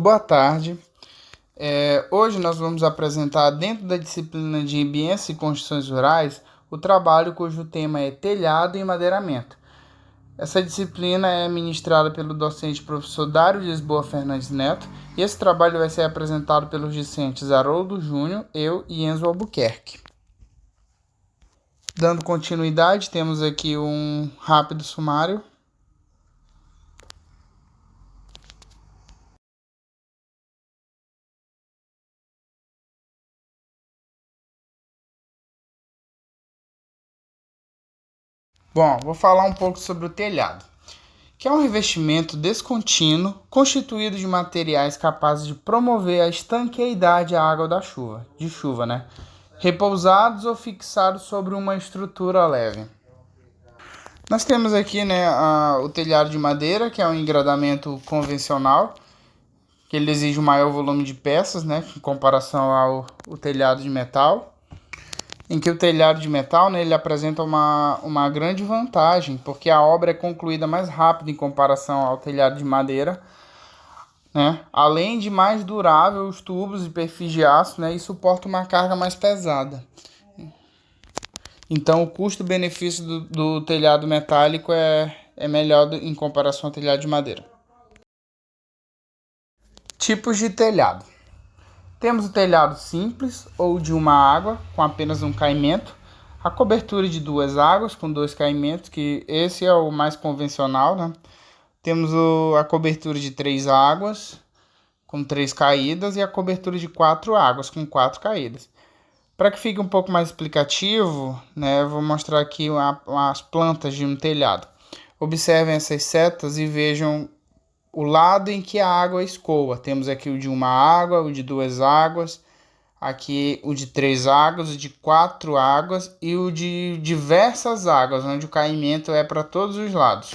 Boa tarde. Hoje nós vamos apresentar, dentro da disciplina de Ambientes e Construções Rurais, o trabalho cujo tema é telhado e madeiramento. Essa disciplina é ministrada pelo docente professor Dário de Lisboa Fernandes Neto, e esse trabalho vai ser apresentado pelos discentes Haroldo Júnior, eu e Enzo Albuquerque. Dando continuidade, temos aqui um rápido sumário. Bom, vou falar um pouco sobre o telhado, que é um revestimento descontínuo constituído de materiais capazes de promover a estanqueidade à água da chuva, repousados ou fixados sobre uma estrutura leve. Nós temos aqui, o telhado de madeira, que é um engradamento convencional, que ele exige um maior volume de peças, em comparação ao telhado de metal. Em que o telhado de metal, ele apresenta uma grande vantagem, porque a obra é concluída mais rápido em comparação ao telhado de madeira, além de mais durável, os tubos e perfis de aço, e suporta uma carga mais pesada. Então, o custo-benefício do telhado metálico é melhor em comparação ao telhado de madeira. Tipos de telhado. Temos o telhado simples ou de uma água com apenas um caimento, a cobertura de duas águas com dois caimentos, que esse é o mais convencional, Temos a cobertura de três águas com três caídas e a cobertura de quatro águas com quatro caídas. Para que fique um pouco mais explicativo, eu vou mostrar aqui as plantas de um telhado. Observem essas setas e vejam o lado em que a água escoa. Temos aqui o de uma água, o de duas águas, aqui o de três águas, o de quatro águas e o de diversas águas, onde o caimento é para todos os lados.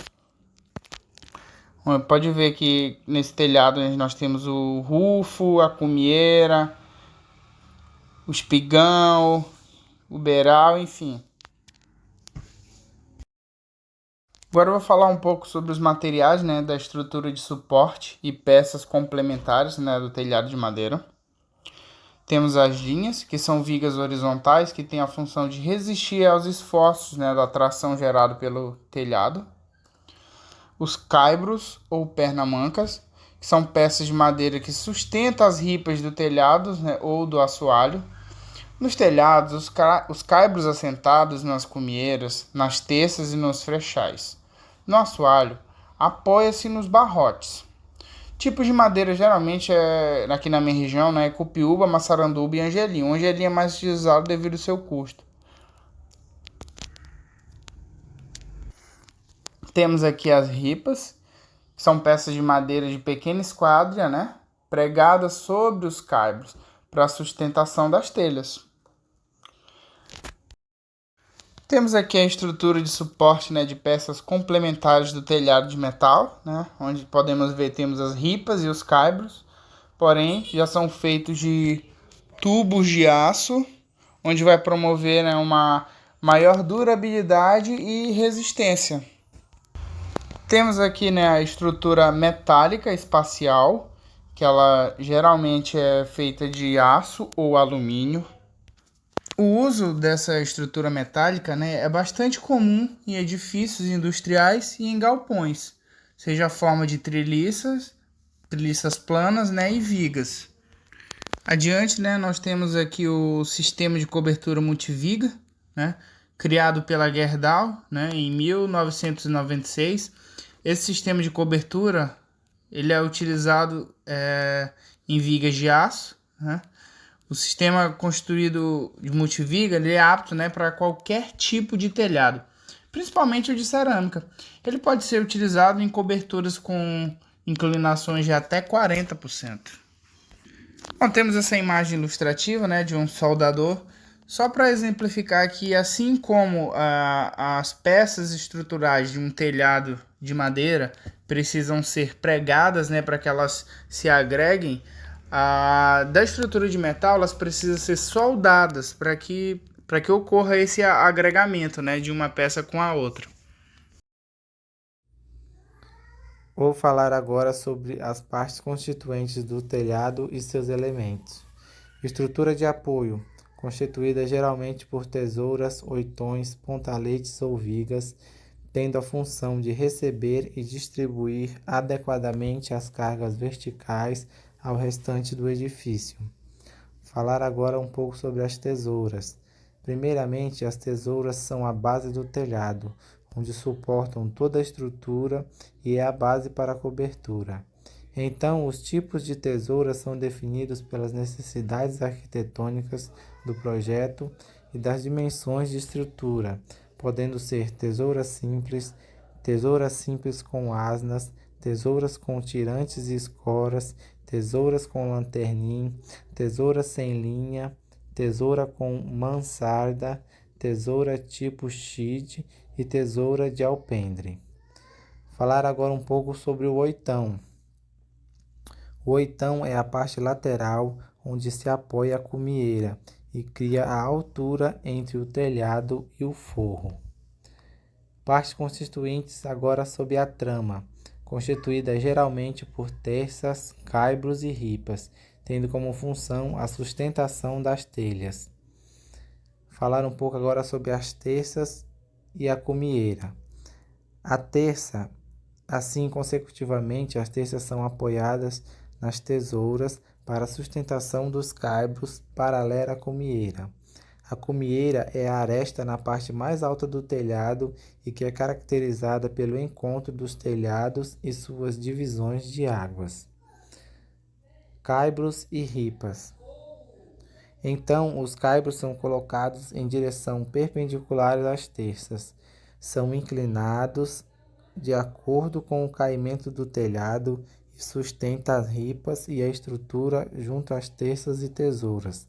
Pode ver que nesse telhado nós temos o rufo, a cumieira, o espigão, o beiral, enfim. Agora eu vou falar um pouco sobre os materiais, da estrutura de suporte e peças complementares, do telhado de madeira. Temos as linhas, que são vigas horizontais, que têm a função de resistir aos esforços, da tração gerada pelo telhado. Os caibros, ou pernamancas, que são peças de madeira que sustentam as ripas do telhado, ou do assoalho. Nos telhados, os caibros assentados nas cumieiras, nas terças e nos freixais. No assoalho, apoia-se nos barrotes. Tipos de madeira geralmente aqui na minha região, é cupiúba, maçaranduba e angelim. O angelim é mais utilizado devido ao seu custo. Temos aqui as ripas, que são peças de madeira de pequena esquadria, pregadas sobre os caibros para a sustentação das telhas. Temos aqui a estrutura de suporte, de peças complementares do telhado de metal, onde podemos ver temos as ripas e os caibros, porém já são feitos de tubos de aço, onde vai promover uma maior durabilidade e resistência. Temos aqui a estrutura metálica espacial, que ela geralmente é feita de aço ou alumínio. O uso dessa estrutura metálica é bastante comum em edifícios industriais e em galpões, seja a forma de treliças planas e vigas. Adiante, nós temos aqui o sistema de cobertura multiviga, criado pela Gerdau em 1996. Esse sistema de cobertura ele é utilizado em vigas de aço. O sistema construído de multiviga ele é apto para qualquer tipo de telhado, principalmente o de cerâmica. Ele pode ser utilizado em coberturas com inclinações de até 40%. Bom, temos essa imagem ilustrativa de um soldador, só para exemplificar que assim como as peças estruturais de um telhado de madeira precisam ser pregadas para que elas se agreguem, da estrutura de metal elas precisam ser soldadas para que ocorra esse agregamento de uma peça com a outra. Vou falar agora sobre as partes constituintes do telhado e seus elementos. Estrutura de apoio, constituída geralmente por tesouras, oitões, pontaletes ou vigas, tendo a função de receber e distribuir adequadamente as cargas verticais ao restante do edifício. Falar agora um pouco sobre as tesouras. Primeiramente, as tesouras são a base do telhado, onde suportam toda a estrutura e é a base para a cobertura. Então, os tipos de tesouras são definidos pelas necessidades arquitetônicas do projeto e das dimensões de estrutura, podendo ser tesouras simples com asnas, tesouras com tirantes e escoras, tesouras com lanternim, tesoura sem linha, tesoura com mansarda, tesoura tipo Xide e tesoura de alpendre. Falar agora um pouco sobre o oitão. O oitão é a parte lateral onde se apoia a cumieira e cria a altura entre o telhado e o forro. Partes constituintes agora sob a trama, constituída geralmente por terças, caibros e ripas, tendo como função a sustentação das telhas. Falar um pouco agora sobre as terças e a cumieira. A terça, assim consecutivamente, as terças são apoiadas nas tesouras para a sustentação dos caibros paralela à cumieira. A cumieira é a aresta na parte mais alta do telhado e que é caracterizada pelo encontro dos telhados e suas divisões de águas. Caibros e ripas. Então, os caibros são colocados em direção perpendicular às terças. São inclinados de acordo com o caimento do telhado e sustenta as ripas e a estrutura junto às terças e tesouras.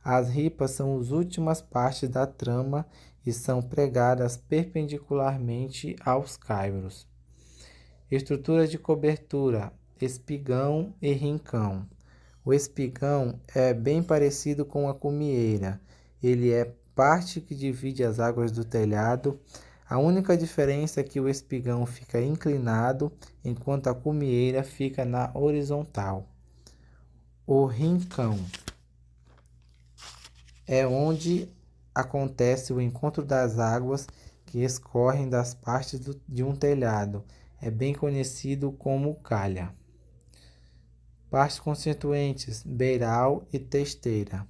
As ripas são as últimas partes da trama e são pregadas perpendicularmente aos caibros. Estrutura de cobertura, espigão e rincão. O espigão é bem parecido com a cumieira. Ele é parte que divide as águas do telhado. A única diferença é que o espigão fica inclinado, enquanto a cumieira fica na horizontal. O rincão é onde acontece o encontro das águas que escorrem das partes de um telhado. É bem conhecido como calha. Partes constituintes, beiral e testeira.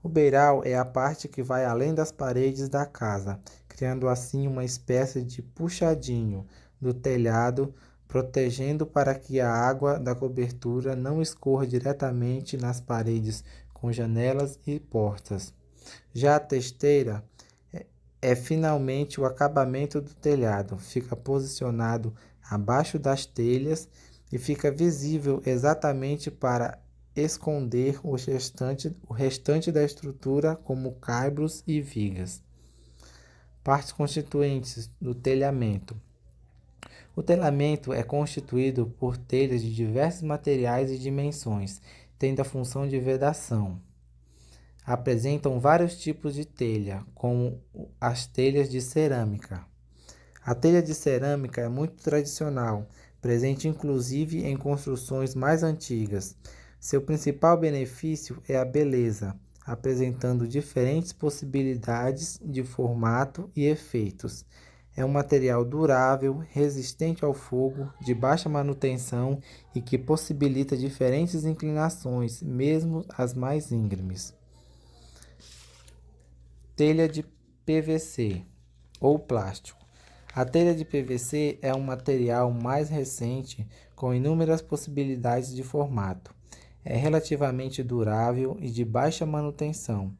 O beiral é a parte que vai além das paredes da casa, criando assim uma espécie de puxadinho do telhado, protegendo para que a água da cobertura não escorra diretamente nas paredes com janelas e portas. Já a testeira é finalmente o acabamento do telhado, fica posicionado abaixo das telhas e fica visível exatamente para esconder o restante da estrutura, como caibros e vigas. Partes constituintes do telhamento. O telhamento é constituído por telhas de diversos materiais e dimensões, tendo a função de vedação. Apresentam vários tipos de telha, como as telhas de cerâmica. A telha de cerâmica é muito tradicional, presente inclusive em construções mais antigas. Seu principal benefício é a beleza, apresentando diferentes possibilidades de formato e efeitos. É um material durável, resistente ao fogo, de baixa manutenção e que possibilita diferentes inclinações, mesmo as mais íngremes. Telha de PVC ou plástico. A telha de PVC é um material mais recente com inúmeras possibilidades de formato. É relativamente durável e de baixa manutenção.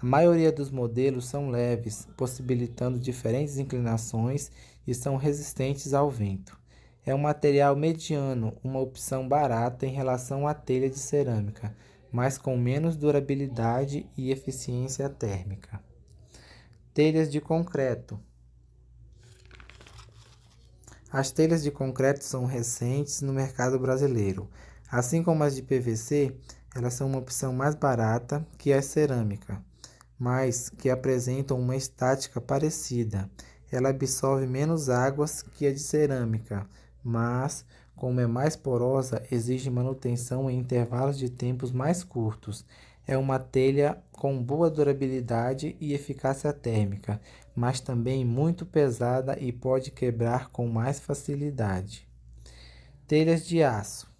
A maioria dos modelos são leves, possibilitando diferentes inclinações e são resistentes ao vento. É um material mediano, uma opção barata em relação à telha de cerâmica, mas com menos durabilidade e eficiência térmica. Telhas de concreto. As telhas de concreto são recentes no mercado brasileiro. Assim como as de PVC, elas são uma opção mais barata que a cerâmica, mas que apresentam uma estática parecida. Ela absorve menos águas que a de cerâmica, mas como é mais porosa, exige manutenção em intervalos de tempos mais curtos. É uma telha com boa durabilidade e eficácia térmica, mas também muito pesada e pode quebrar com mais facilidade. Telhas de aço.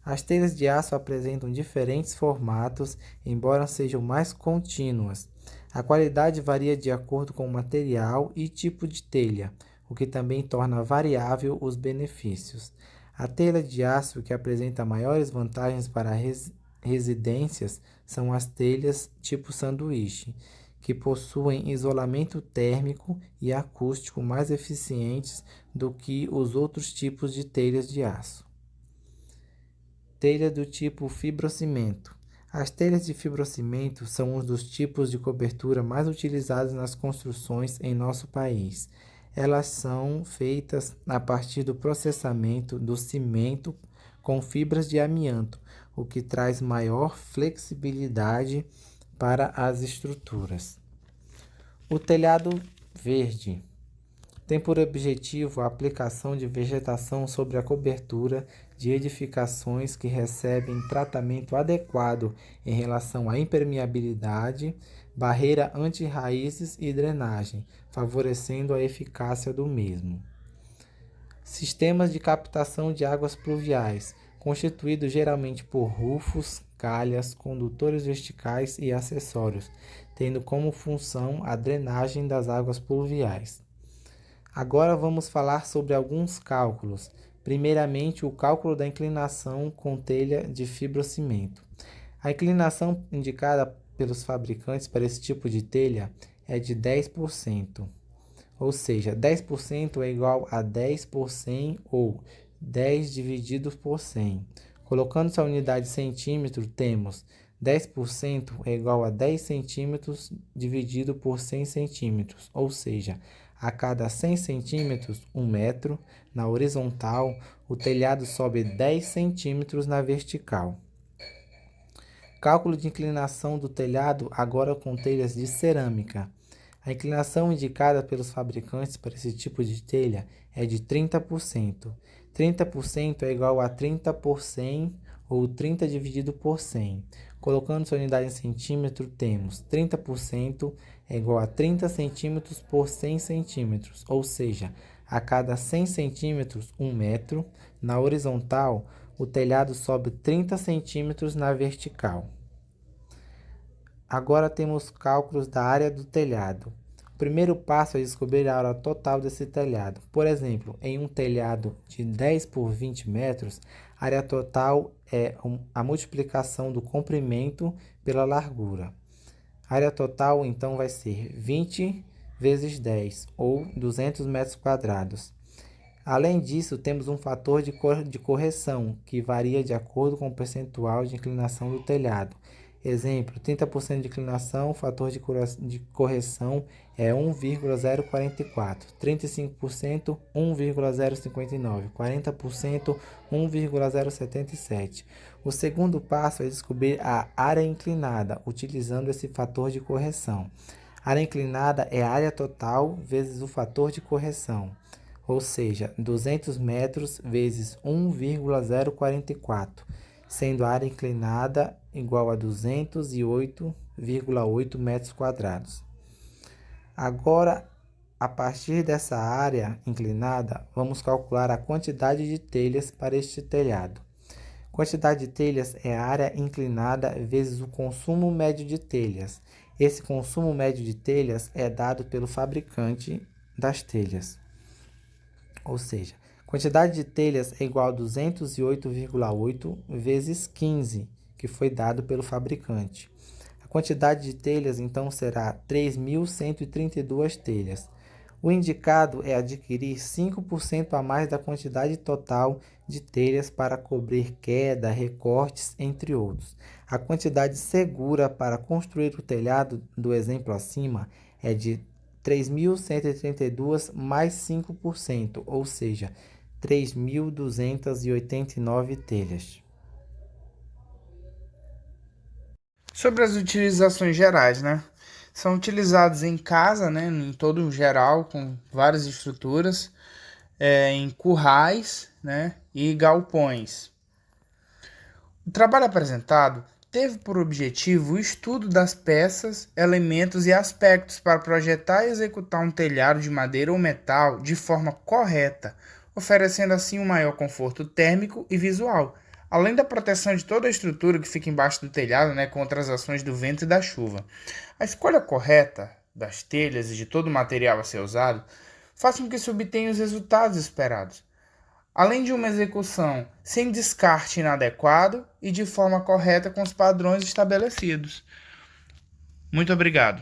As telhas de aço apresentam diferentes formatos, embora sejam mais contínuas. A qualidade varia de acordo com o material e tipo de telha, o que também torna variável os benefícios. A telha de aço que apresenta maiores vantagens para residências são as telhas tipo sanduíche, que possuem isolamento térmico e acústico mais eficientes do que os outros tipos de telhas de aço. Telha do tipo fibrocimento. As telhas de fibrocimento são um dos tipos de cobertura mais utilizados nas construções em nosso país. Elas são feitas a partir do processamento do cimento com fibras de amianto, o que traz maior flexibilidade para as estruturas. O telhado verde tem por objetivo a aplicação de vegetação sobre a cobertura de edificações que recebem tratamento adequado em relação à impermeabilidade, barreira anti-raízes e drenagem, favorecendo a eficácia do mesmo. Sistemas de captação de águas pluviais, constituídos geralmente por rufos, calhas, condutores verticais e acessórios, tendo como função a drenagem das águas pluviais. Agora vamos falar sobre alguns cálculos. Primeiramente, o cálculo da inclinação com telha de fibrocimento. A inclinação indicada pelos fabricantes para esse tipo de telha é de 10%. Ou seja, 10% é igual a 10 por 100 ou 10 dividido por 100. Colocando-se a unidade centímetro, temos 10% é igual a 10 centímetros dividido por 100 centímetros, ou seja, a cada 100 centímetros, 1 metro. Na horizontal, o telhado sobe 10 centímetros na vertical. Cálculo de inclinação do telhado agora com telhas de cerâmica. A inclinação indicada pelos fabricantes para esse tipo de telha é de 30%. 30% é igual a 30 por 100 ou 30 dividido por 100. Colocando sua unidade em centímetro, temos 30% é igual a 30 centímetros por 100 centímetros, ou seja, a cada 100 centímetros, 1 metro. Na horizontal, o telhado sobe 30 centímetros na vertical. Agora temos cálculos da área do telhado. O primeiro passo é descobrir a área total desse telhado. Por exemplo, em um telhado de 10 por 20 metros, a área total é a multiplicação do comprimento pela largura. A área total, então, vai ser 20 vezes 10, ou 200 metros quadrados. Além disso, temos um fator de correção, que varia de acordo com o percentual de inclinação do telhado. Exemplo, 30% de inclinação, o fator de correção é 1,044, 35%, 1,059, 40%, 1,077. O segundo passo é descobrir a área inclinada, utilizando esse fator de correção. A área inclinada é a área total vezes o fator de correção, ou seja, 200 metros vezes 1,044, sendo a área inclinada igual a 208,8 metros quadrados. Agora, a partir dessa área inclinada, vamos calcular a quantidade de telhas para este telhado. Quantidade de telhas é a área inclinada vezes o consumo médio de telhas. Esse consumo médio de telhas é dado pelo fabricante das telhas. Ou seja, quantidade de telhas é igual a 208,8 vezes 15, que foi dado pelo fabricante. A quantidade de telhas, então, será 3.132 telhas. O indicado é adquirir 5% a mais da quantidade total de telhas para cobrir queda, recortes, entre outros. A quantidade segura para construir o telhado do exemplo acima é de 3.132 mais 5%, ou seja, 3.289 telhas. Sobre as utilizações gerais, né? São utilizados em casa, né? Em todo o geral, com várias estruturas. em currais, né, e galpões. O trabalho apresentado teve por objetivo o estudo das peças, elementos e aspectos para projetar e executar um telhado de madeira ou metal de forma correta, oferecendo assim um maior conforto térmico e visual, além da proteção de toda a estrutura que fica embaixo do telhado, né, contra as ações do vento e da chuva. A escolha correta das telhas e de todo o material a ser usado faz com que se obtenha os resultados esperados, além de uma execução sem descarte inadequado e de forma correta com os padrões estabelecidos. Muito obrigado.